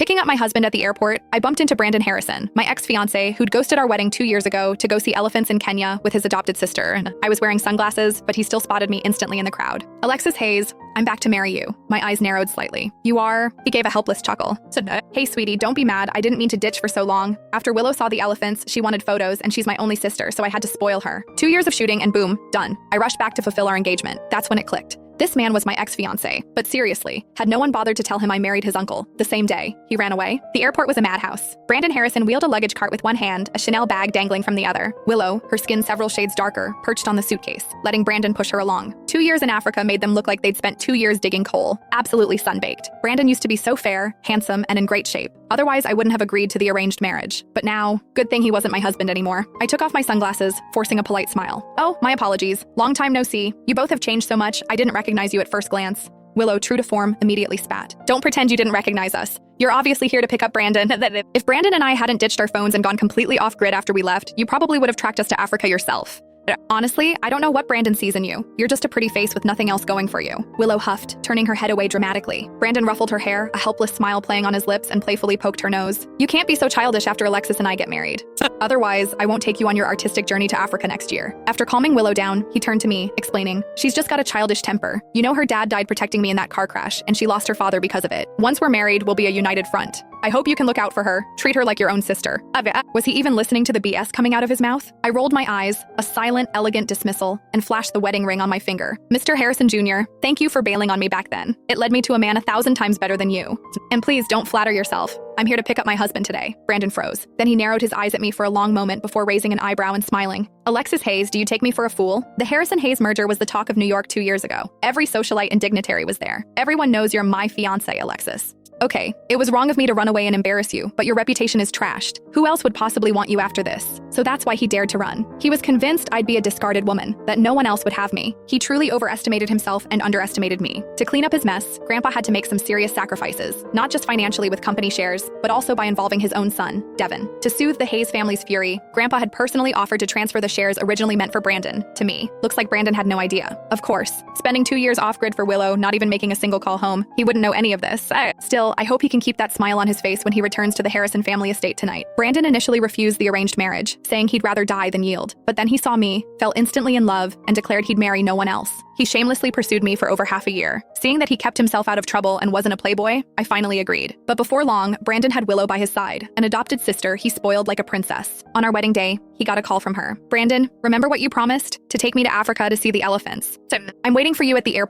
Picking up my husband at the airport, I bumped into Brandon Harrison, my ex-fiancé who'd ghosted our wedding 2 years ago to go see elephants in Kenya with his adopted sister. And I was wearing sunglasses, but he still spotted me instantly in the crowd. Alexis Hayes, I'm back to marry you. My eyes narrowed slightly. You are? He gave a helpless chuckle. Hey, sweetie, don't be mad. I didn't mean to ditch for so long. After Willow saw the elephants, she wanted photos, and she's my only sister, so I had to spoil her. 2 years of shooting, and boom, done. I rushed back to fulfill our engagement. That's when it clicked. This man was my ex-fiancé, but seriously, had no one bothered to tell him I married his uncle the same day he ran away? The airport was a madhouse. Brandon Harrison wheeled a luggage cart with one hand, a Chanel bag dangling from the other. Willow, her skin several shades darker, perched on the suitcase, letting Brandon push her along. 2 years in Africa made them look like they'd spent 2 years digging coal, absolutely sun-baked. Brandon used to be so fair, handsome, and in great shape. Otherwise, I wouldn't have agreed to the arranged marriage. But now, good thing he wasn't my husband anymore. I took off my sunglasses, forcing a polite smile. Oh, my apologies. Long time no see. You both have changed so much, I didn't recognize you at first glance. Willow, true to form, immediately spat. Don't pretend you didn't recognize us. You're obviously here to pick up Brandon. If Brandon and I hadn't ditched our phones and gone completely off-grid after we left, you probably would have tracked us to Africa yourself. Honestly, I don't know what Brandon sees in you. You're just a pretty face with nothing else going for you. Willow huffed, turning her head away dramatically. Brandon ruffled her hair, a helpless smile playing on his lips, and playfully poked her nose. You can't be so childish after Alexis and I get married. Otherwise, I won't take you on your artistic journey to Africa next year. After calming Willow down, he turned to me, explaining, she's just got a childish temper. You know her dad died protecting me in that car crash, and she lost her father because of it. Once we're married, we'll be a united front. I hope you can look out for her. Treat her like your own sister. Was he even listening to the BS coming out of his mouth? I rolled my eyes, a silent, elegant dismissal, and flashed the wedding ring on my finger. Mr. Harrison Jr., thank you for bailing on me back then. It led me to a man 1,000 times better than you. And please don't flatter yourself. I'm here to pick up my husband today. Brandon froze. Then he narrowed his eyes at me for a long moment before raising an eyebrow and smiling. Alexis Hayes, do you take me for a fool? The Harrison-Hayes merger was the talk of New York 2 years ago. Every socialite and dignitary was there. Everyone knows you're my fiancé, Alexis. Okay, it was wrong of me to run away and embarrass you, but your reputation is trashed. Who else would possibly want you after this? So that's why he dared to run. He was convinced I'd be a discarded woman, that no one else would have me. He truly overestimated himself and underestimated me. To clean up his mess, Grandpa had to make some serious sacrifices, not just financially with company shares, but also by involving his own son, Devin. To soothe the Hayes family's fury, Grandpa had personally offered to transfer the shares originally meant for Brandon to me. Looks like Brandon had no idea. Of course, spending 2 years off-grid for Willow, not even making a single call home, he wouldn't know any of this. Still, I hope he can keep that smile on his face when he returns to the Harrison family estate tonight. Brandon initially refused the arranged marriage, saying he'd rather die than yield. But then he saw me, fell instantly in love, and declared he'd marry no one else. He shamelessly pursued me for over half a year. Seeing that he kept himself out of trouble and wasn't a playboy, I finally agreed. But before long, Brandon had Willow by his side, an adopted sister he spoiled like a princess. On our wedding day, he got a call from her. Brandon, remember what you promised? To take me to Africa to see the elephants. I'm waiting for you at the airport.